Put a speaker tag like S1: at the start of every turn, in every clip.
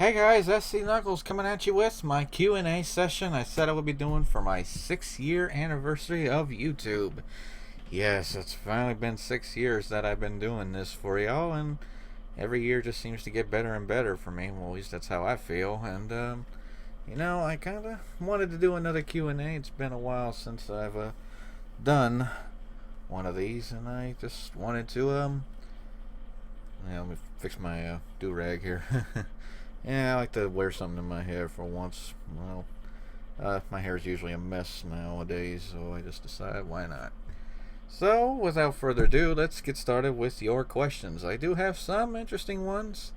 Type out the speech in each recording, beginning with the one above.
S1: Hey guys, SCKnuckles coming at you with my Q&A session I said I would be doing for my 6-year anniversary of YouTube. Yes, it's finally been 6 years that I've been doing this for y'all, and every year just seems to get better and better for me. Well, at least that's how I feel. And I kind of wanted to do another Q&A. It's been a while since I've done one of these, and I just wanted to let me fix my do-rag here. Yeah, I like to wear something in my hair for once. Well, my hair is usually a mess nowadays, so I just decided why not. So, without further ado, let's get started with your questions. I do have some interesting ones,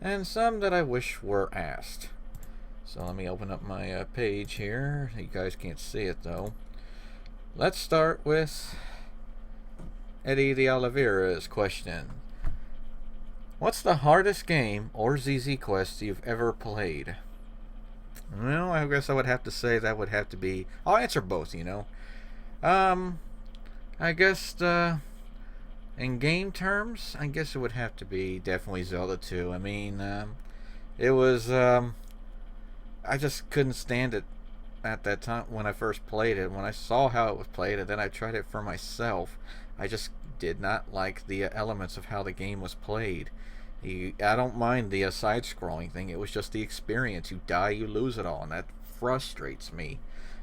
S1: and some that I wish were asked. So let me open up my page here. You guys can't see it though. Let's start with Eddie de Oliveira's question. What's the hardest game or ZZ Quest you've ever played? Well, I guess I would have to say that would have to be... I'll answer both, I guess in game terms, I guess it would have to be definitely Zelda 2. I mean, it was... I just couldn't stand it at that time when I first played it. When I saw how it was played and then I tried it for myself, I just did not like the elements of how the game was played. I don't mind the side-scrolling thing. It was just the experience. You die, you lose it all, and that frustrates me.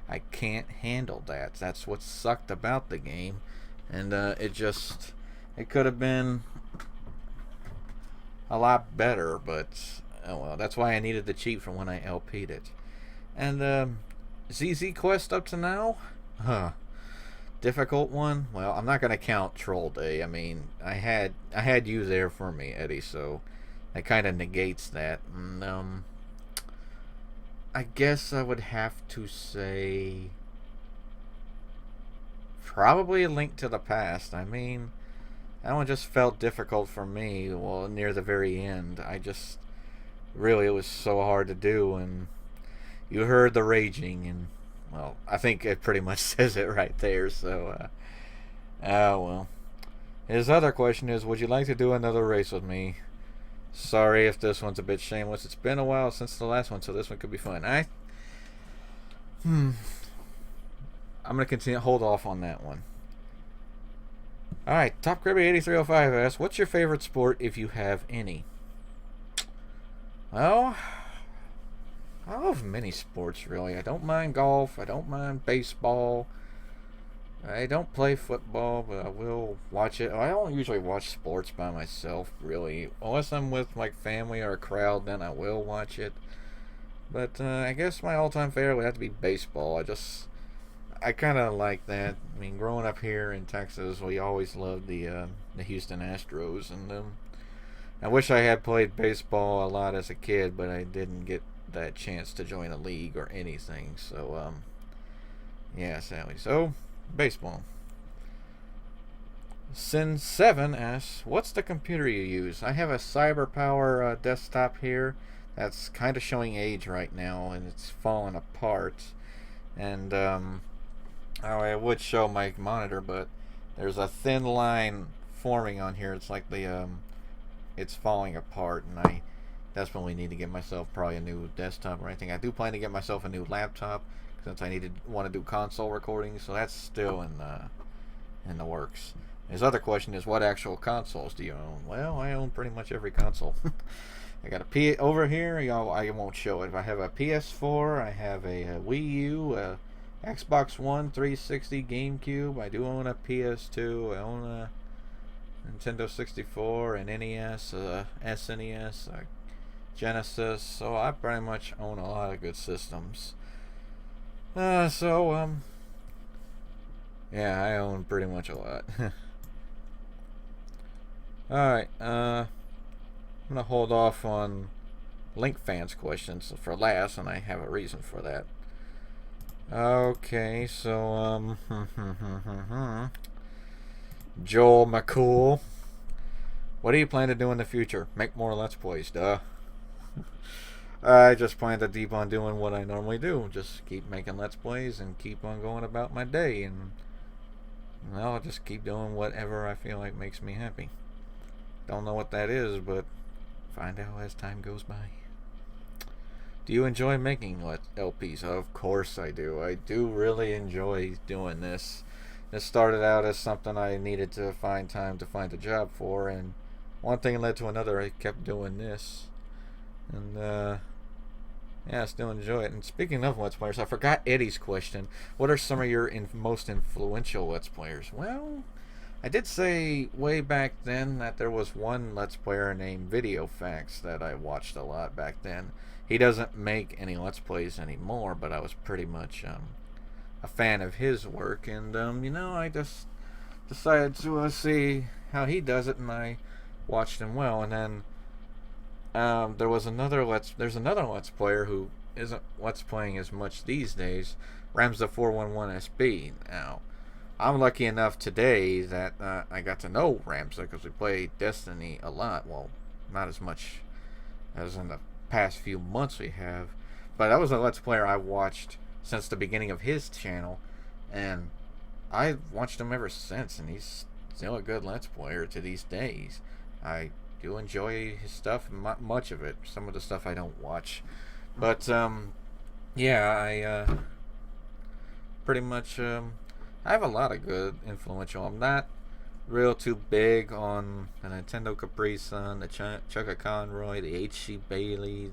S1: I can't handle that. That's what sucked about the game, and it could have been a lot better, but oh well. That's why I needed the cheat from when I LP'd it. And ZZ Quest up to now, difficult one. Well, I'm not gonna count Troll Day. I mean, I had you there for me, Eddie, so that kind of negates that. And, I guess I would have to say probably A Link to the Past. I mean, that one just felt difficult for me. Well, near the very end, it was so hard to do, and you heard the raging and. Well, I think it pretty much says it right there, so, well. His other question is, would you like to do another race with me? Sorry if this one's a bit shameless. It's been a while since the last one, so this one could be fun. I'm going to continue, hold off on that one. Alright, Top Kribby 8305 asks, what's your favorite sport if you have any? Well... I love many sports, really. I don't mind golf. I don't mind baseball. I don't play football, but I will watch it. I don't usually watch sports by myself, really. Unless I'm with my family or a crowd, then I will watch it. But I guess my all-time favorite would have to be baseball. I kind of like that. I mean, growing up here in Texas, we always loved the Houston Astros. And I wish I had played baseball a lot as a kid, but I didn't get that chance to join a league or anything, so yeah, sadly. So baseball. Sin7 asks, what's the computer you use? I have a CyberPower desktop here that's kind of showing age right now, and it's falling apart, and I would show my monitor, but there's a thin line forming on here. It's like it's falling apart, and that's when we need to get myself probably a new desktop or anything. I do plan to get myself a new laptop since I want to do console recording, so that's still in the works. His other question is, what actual consoles do you own? Well, I own pretty much every console. I got a over here. I won't show it. I have a PS4. I have a Wii U, a Xbox One, 360, GameCube. I do own a PS2. I own a Nintendo 64, an NES, SNES. Genesis, so I pretty much own a lot of good systems. Yeah, I own pretty much a lot. Alright, I'm gonna hold off on Link fans' questions for last, and I have a reason for that. Okay, so, Joel McCool, what do you plan to do in the future? Make more Let's Plays, duh. I just plan to keep on doing what I normally do. Just keep making Let's Plays and keep on going about my day. And I'll just keep doing whatever I feel like makes me happy. Don't know what that is, but find out as time goes by. Do you enjoy making LPs? Of course I do. I do really enjoy doing this. This started out as something I needed to find time to find a job for, and one thing led to another. I kept doing this. And, yeah, I still enjoy it. And speaking of Let's Players, I forgot Eddie's question. What are some of your most influential Let's Players? Well, I did say way back then that there was one Let's Player named Video Facts that I watched a lot back then. He doesn't make any Let's Plays anymore, but I was pretty much a fan of his work. And, you know, I just decided to see how he does it, and I watched him well. And then there's another Let's Player who isn't Let's Playing as much these days, Ramza 411SB. Now, I'm lucky enough today that I got to know Ramza because we play Destiny a lot. Well, not as much as in the past few months we have, but that was a Let's Player I watched since the beginning of his channel, and I've watched him ever since, and he's still a good Let's Player to these days. I do enjoy his stuff, much of it. Some of the stuff I don't watch, but yeah, I pretty much I have a lot of good influential. I'm not real too big on the Nintendo Capri Sun, the Chugga Conroy, the H.C. Bailey.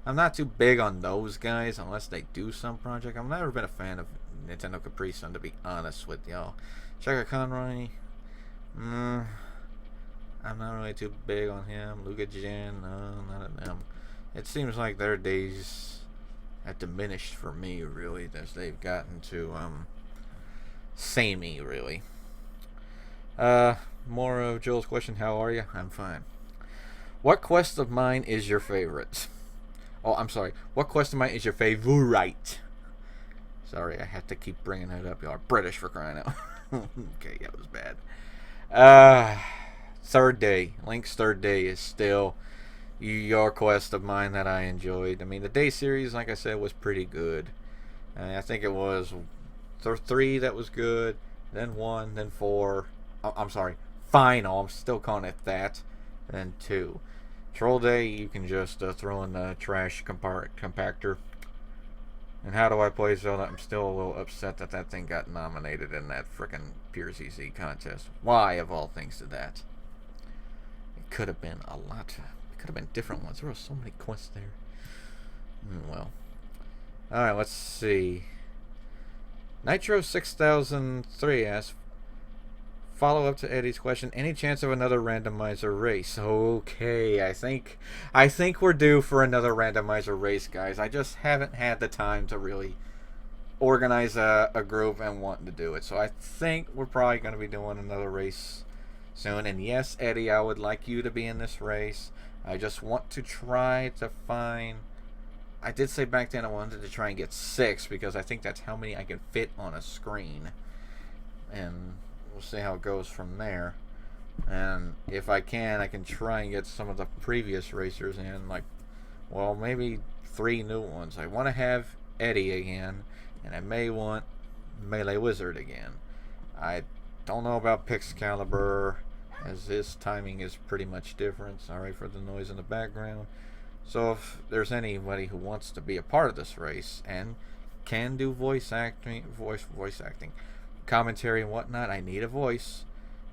S1: I'm not too big on those guys unless they do some project. I've never been a fan of Nintendo Capri Sun, to be honest with y'all. Chugga Conroy, I'm not really too big on him. Luca Jen, no, none of them. It seems like their days have diminished for me, really, as they've gotten to samey, really. More of Joel's question. How are you? I'm fine. What quest of mine is your favorite? Oh, I'm sorry. What quest of mine is your favorite? Sorry, I have to keep bringing that up. Y'all are British, for crying out. Okay, that was bad. Third Day. Link's Third Day is still your quest of mine that I enjoyed. I mean, the Day series, like I said, was pretty good. I think it was 3 that was good, then 1, then 4. I'm sorry, Final. I'm still calling it that. Then 2. Troll Day, you can just throw in the trash compactor. And how do I play Zelda? I'm still a little upset that that thing got nominated in that frickin' Pure ZZ contest. Why, of all things, did that? It could have been a lot. It could have been different ones. There were so many quests there. Well. Alright, let's see. Nitro 6003 asks, follow up to Eddie's question, any chance of another randomizer race? Okay, I think we're due for another randomizer race, guys. I just haven't had the time to really organize a group and wanting to do it. So I think we're probably going to be doing another race soon. And yes, Eddie, I would like you to be in this race. I just want to try to find... I did say back then I wanted to try and get 6 because I think that's how many I can fit on a screen. And we'll see how it goes from there. And if I can try and get some of the previous racers in, like, well, maybe 3 new ones. I want to have Eddie again, and I may want Melee Wizard again. I don't know about Pixcalibur, as his timing is pretty much different. Sorry for the noise in the background. So if there's anybody who wants to be a part of this race and can do voice acting, commentary and whatnot, I need a voice,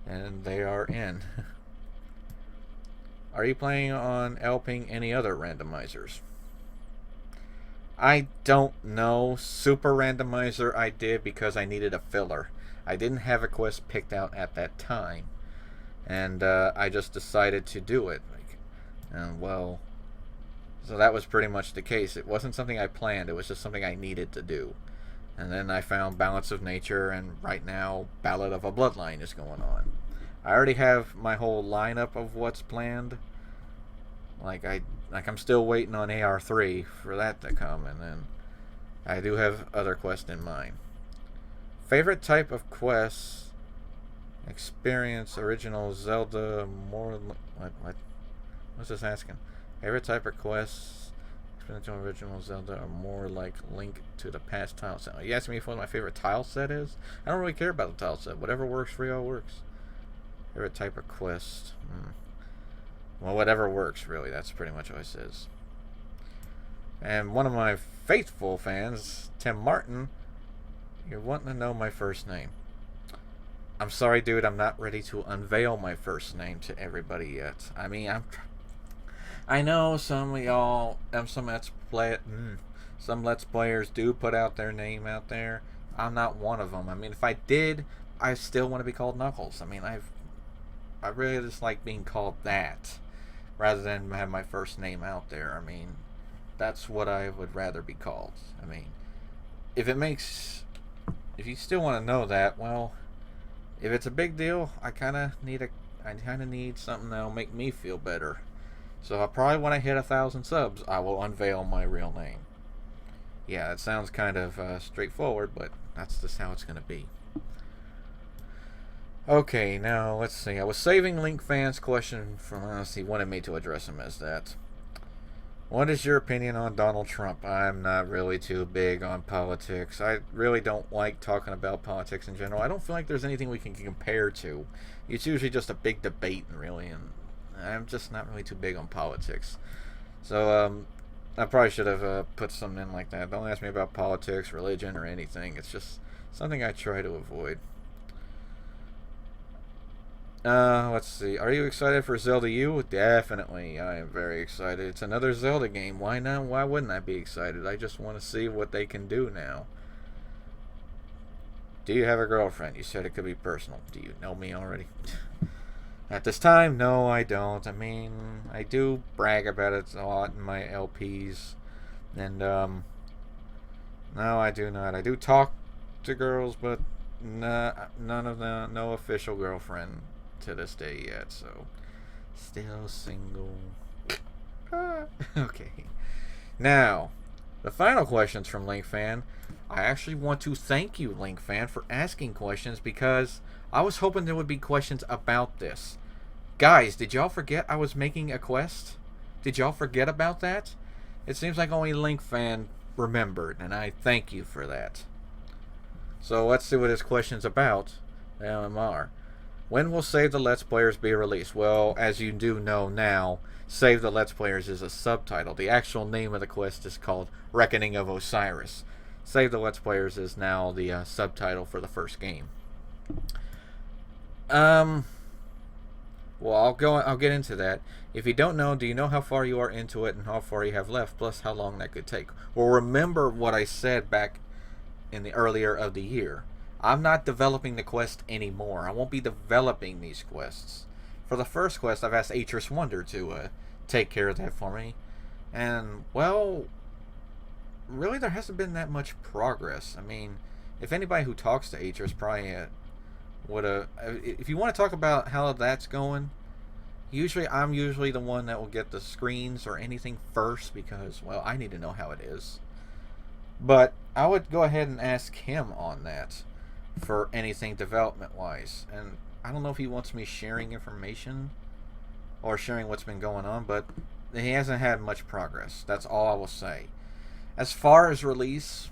S1: and they are in. Are you planning on helping any other randomizers? I don't know. Super Randomizer I did because I needed a filler. I didn't have a quest picked out at that time, and I just decided to do it. And well, so that was pretty much the case. It wasn't something I planned. It was just something I needed to do. And then I found Balance of Nature, and right now Ballad of a Bloodline is going on. I already have my whole lineup of what's planned. I'm still waiting on AR3 for that to come, and then I do have other quests in mind. Favorite type of quests? Experience original Zelda more... What? What's this asking? Favorite type of quests? Experience original Zelda are more like Link to the Past tile set. Are you asking me what my favorite tile set is? I don't really care about the tile set. Whatever works for y'all works. Favorite type of quest? Well, whatever works, really. That's pretty much what it says. And one of my faithful fans, Tim Martin, you're wanting to know my first name. I'm sorry, dude, I'm not ready to unveil my first name to everybody yet. I mean, I know some of y'all, some Let's Players do put out their name out there. I'm not one of them. I mean, if I did, I still want to be called Knuckles. I mean, I really just like being called that rather than have my first name out there. I mean, that's what I would rather be called. I mean, if you still want to know that, well, if it's a big deal, I kind of need something that'll make me feel better. So probably when I hit 1,000 subs, I will unveil my real name. Yeah, it sounds kind of straightforward, but that's just how it's going to be. Okay, now let's see. I was saving Link fans' question from he wanted me to address him as that. What is your opinion on Donald Trump? I'm not really too big on politics. I really don't like talking about politics in general. I don't feel like there's anything we can compare to. It's usually just a big debate, really, and I'm just not really too big on politics. So, I probably should have put something in like that. Don't ask me about politics, religion, or anything. It's just something I try to avoid. Let's see. Are you excited for Zelda U? Definitely. I am very excited. It's another Zelda game. Why not? Why wouldn't I be excited? I just want to see what they can do now. Do you have a girlfriend? You said it could be personal. Do you know me already? At this time, no, I don't. I mean, I do brag about it a lot in my LPs. And, no, I do not. I do talk to girls, but no official girlfriend to this day yet, so still single. Okay. Now, the final questions from Link Fan. I actually want to thank you, Link Fan, for asking questions because I was hoping there would be questions about this. Guys, did y'all forget I was making a quest? Did y'all forget about that? It seems like only Link Fan remembered, and I thank you for that. So let's see what his question's about. LMR. When will Save the Let's Players be released? Well, as you do know now, Save the Let's Players is a subtitle. The actual name of the quest is called Reckoning of Osiris. Save the Let's Players is now the subtitle for the first game. Well, I'll get into that. If you don't know, do you know how far you are into it and how far you have left, plus how long that could take? Well, remember what I said back in the earlier of the year. I'm not developing the quest anymore. I won't be developing these quests. For the first quest, I've asked Atris Wonder to take care of that for me. And, well, really there hasn't been that much progress. I mean, if anybody who talks to Atris probably would have... If you want to talk about how that's going, I'm usually the one that will get the screens or anything first because, well, I need to know how it is. But I would go ahead and ask him on that for anything development-wise. And I don't know if he wants me sharing information or sharing what's been going on, but he hasn't had much progress. That's all I will say. As far as release,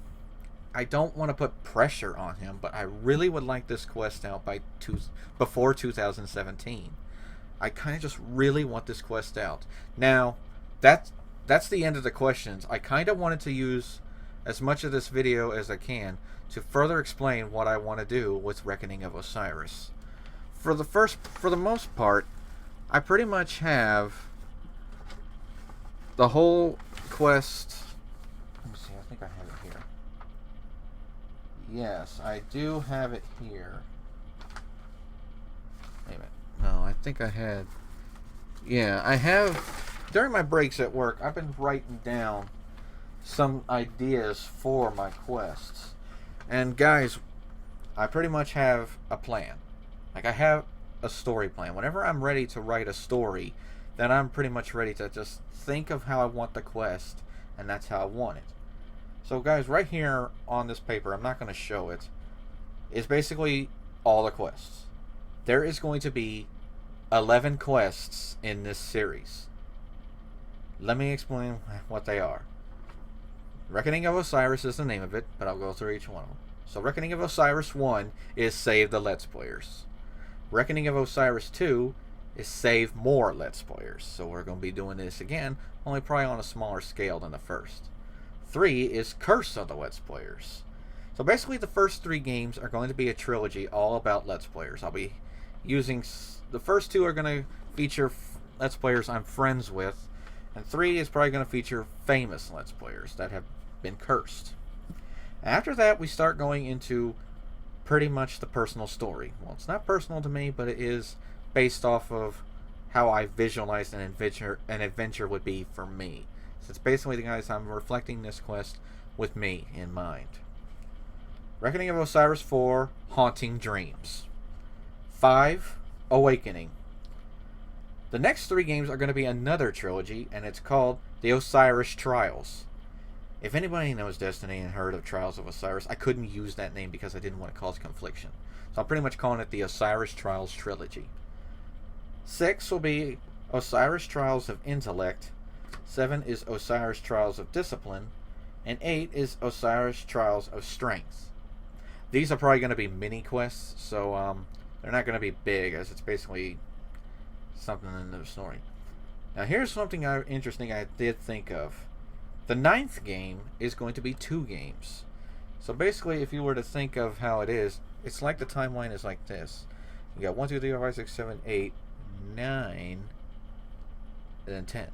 S1: I don't want to put pressure on him, but I really would like this quest out before 2017. I kind of just really want this quest out. Now, that's the end of the questions. I kind of wanted to use as much of this video as I can to further explain what I want to do with Reckoning of Osiris. For the most part, I pretty much have the whole quest. Let me see, I think I have it here. Yes, I do have it here. Wait a minute. No, I think I had... Yeah, I have... During my breaks at work, I've been writing down some ideas for my quests. And guys, I pretty much have a plan. Like, I have a story plan. Whenever I'm ready to write a story, then I'm pretty much ready to just think of how I want the quest, and that's how I want it. So guys, right here on this paper, I'm not going to show it, is basically all the quests. There is going to be 11 quests in this series. Let me explain what they are. Reckoning of Osiris is the name of it, but I'll go through each one of them. So Reckoning of Osiris 1 is Save the Let's Players. Reckoning of Osiris 2 is Save More Let's Players. So we're going to be doing this again, only probably on a smaller scale than the first. 3 is Curse of the Let's Players. So basically the first 3 games are going to be a trilogy all about Let's Players. I'll be using... The first 2 are going to feature Let's Players I'm friends with, and 3 is probably going to feature famous Let's Players that have been cursed. After that, we start going into pretty much the personal story. Well, it's not personal to me, but it is based off of how I visualized an adventure would be for me. So it's basically, guys, I'm reflecting this quest with me in mind. Reckoning of Osiris 4, Haunting Dreams. 5, Awakening. The next 3 games are going to be another trilogy, and it's called The Osiris Trials. If anybody knows Destiny and heard of Trials of Osiris, I couldn't use that name because I didn't want to cause confliction. So I'm pretty much calling it the Osiris Trials Trilogy. 6 will be Osiris Trials of Intellect. 7 is Osiris Trials of Discipline. And 8 is Osiris Trials of Strength. These are probably going to be mini quests, so they're not going to be big, as it's basically something in the story. Now here's something interesting I did think of. The 9th game is going to be 2 games. So basically, if you were to think of how it is, it's like the timeline is like this. You got 1, 2, 3, 4, 5, 6, 7, 8, 9, and then 10.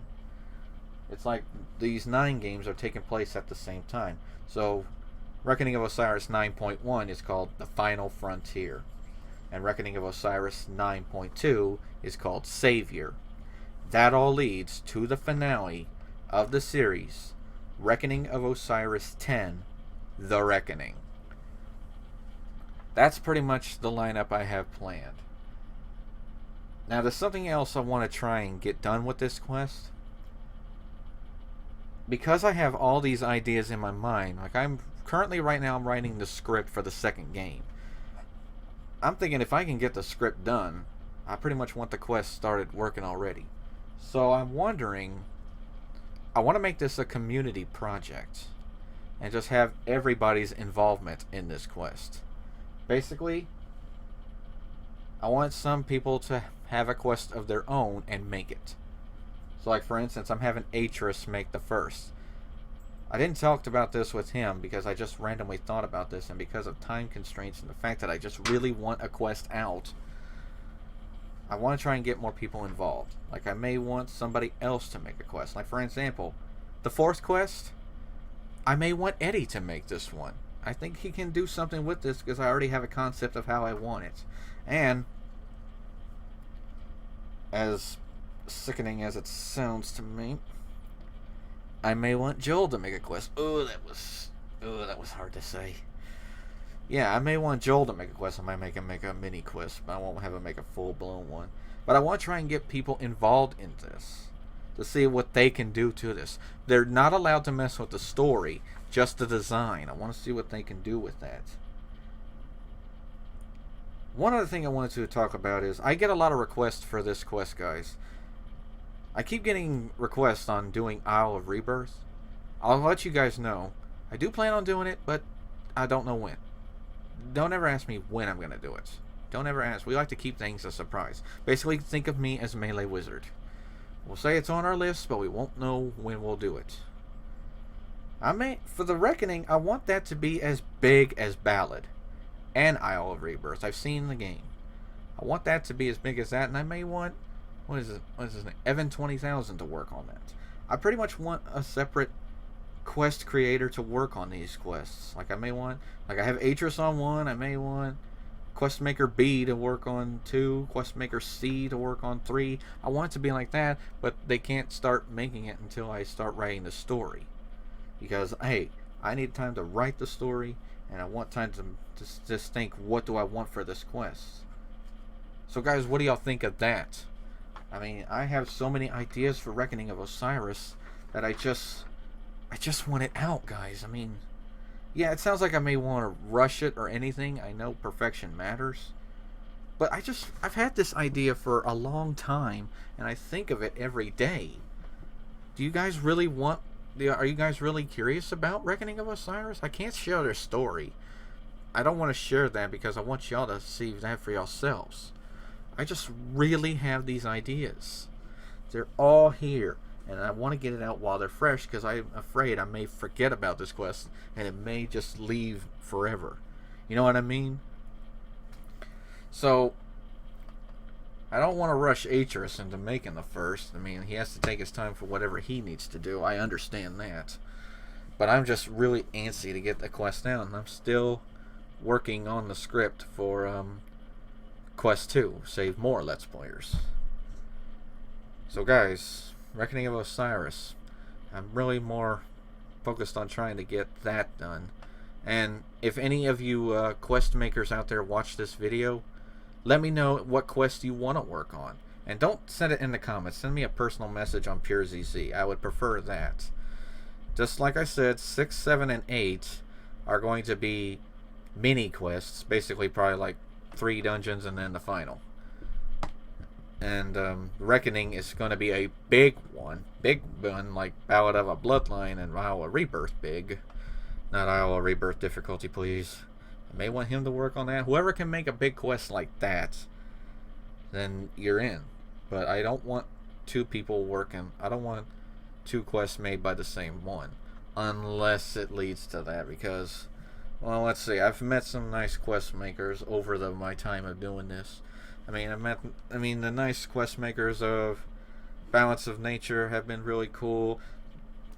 S1: It's like these 9 games are taking place at the same time. So Reckoning of Osiris 9.1 is called The Final Frontier. And Reckoning of Osiris 9.2 is called Savior. That all leads to the finale of the series, Reckoning of Osiris 10, The Reckoning. That's pretty much the lineup I have planned. Now there's something else I want to try and get done with this quest. Because I have all these ideas in my mind, like I'm currently right now I'm writing the script for the 2nd game. I'm thinking if I can get the script done, I pretty much want the quest started working already. So I'm wondering, I want to make this a community project and just have everybody's involvement in this quest. Basically, I want some people to have a quest of their own and make it. So like for instance, I'm having Atris make the first. I didn't talk about this with him because I just randomly thought about this, and because of time constraints and the fact that I just really want a quest out, I want to try and get more people involved. Like I may want somebody else to make a quest. Like for example, the 4th quest, I may want Eddie to make this one. I think he can do something with this because I already have a concept of how I want it. And as sickening as it sounds to me, I may want Joel to make a quest. Oh, that was hard to say. Yeah, I may want Joel to make a quest. I might make him make a mini quest, but I won't have him make a full-blown one. But I want to try and get people involved in this to see what they can do to this. They're not allowed to mess with the story, just the design. I want to see what they can do with that. One other thing I wanted to talk about is I get a lot of requests for this quest, guys. I keep getting requests on doing Isle of Rebirth. I'll let you guys know. I do plan on doing it, but I don't know when. Don't ever ask me when I'm going to do it. Don't ever ask. We like to keep things a surprise. Basically, think of me as Melee Wizard. We'll say it's on our list, but we won't know when we'll do it. For the Reckoning, I want that to be as big as Ballad and Isle of Rebirth. I've seen the game. I want that to be as big as that, and I may want... What is his name? Evan 20,000 to work on that. I pretty much want a separate quest creator to work on these quests. Like I may want, like I have Atris on 1. I may want Questmaker B to work on 2. Questmaker C to work on 3. I want it to be like that, but they can't start making it until I start writing the story. Because hey, I need time to write the story, and I want time to just think, what do I want for this quest? So guys, what do y'all think of that? I mean, I have so many ideas for Reckoning of Osiris that I just want it out, guys. I mean, yeah, it sounds like I may want to rush it or anything. I know perfection matters. But I've had this idea for a long time, and I think of it every day. Do you guys really want... Are you guys really curious about Reckoning of Osiris? I can't share their story. I don't want to share that because I want y'all to see that for yourselves. I just really have these ideas. They're all here. and I want to get it out while they're fresh because I'm afraid I may forget about this quest and it may just leave forever. You know what I mean? So I don't want to rush Atreus into making the first. I mean, he has to take his time for whatever he needs to do. I understand that. But I'm just really antsy to get the quest down. I'm still working on the script for Quest 2, Save More Let's Players. So guys, Reckoning of Osiris. I'm really more focused on trying to get that done. And if any of you quest makers out there watch this video, let me know what quest you want to work on. And don't send it in the comments. Send me a personal message on PureZZ. I would prefer that. Just like I said, 6, 7, and 8 are going to be mini quests. Basically probably like 3 dungeons and then the final. And Reckoning is going to be a big one. Big one like Ballad of a Bloodline and Isle of Rebirth big. Not Isle of Rebirth difficulty, please. I may want him to work on that. Whoever can make a big quest like that, then you're in. But I don't want 2 people working. I don't want 2 quests made by the same one. Unless it leads to that. Because, well, let's see. I've met some nice quest makers over my time of doing this. I mean, the nice quest makers of Balance of Nature have been really cool.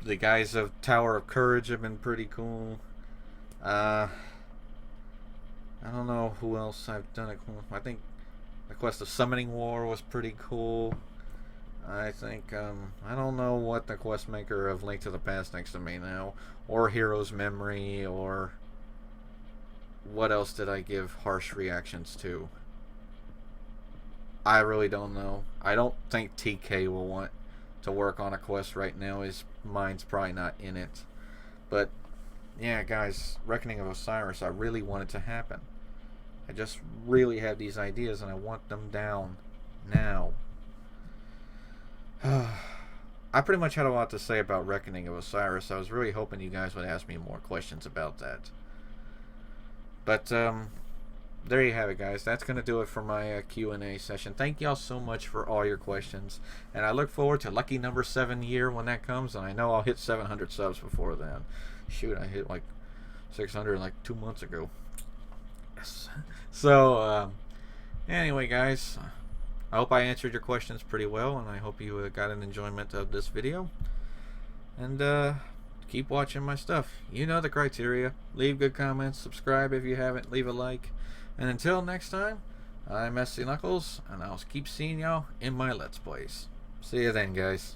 S1: The guys of Tower of Courage have been pretty cool. I don't know who else I've done it. I think the quest of Summoning War was pretty cool. I think, I don't know what the quest maker of Link to the Past next to me now, or Hero's Memory, or what else did I give harsh reactions to? I really don't know. I don't think TK will want to work on a quest right now. His mind's probably not in it. But yeah, guys, Reckoning of Osiris, I really want it to happen. I just really have these ideas and I want them down now. I pretty much had a lot to say about Reckoning of Osiris. I was really hoping you guys would ask me more questions about that. But there you have it, guys. That's going to do it for my Q&A session. Thank y'all so much for all your questions. And I look forward to lucky number 7 year when that comes. And I know I'll hit 700 subs before then. Shoot, I hit like 600 like 2 months ago. Yes. So, anyway, guys, I hope I answered your questions pretty well. And I hope you got an enjoyment of this video. And keep watching my stuff. You know the criteria. Leave good comments. Subscribe if you haven't. Leave a like. And until next time, I'm SCKnuckles, and I'll keep seeing y'all in my Let's Plays. See you then, guys.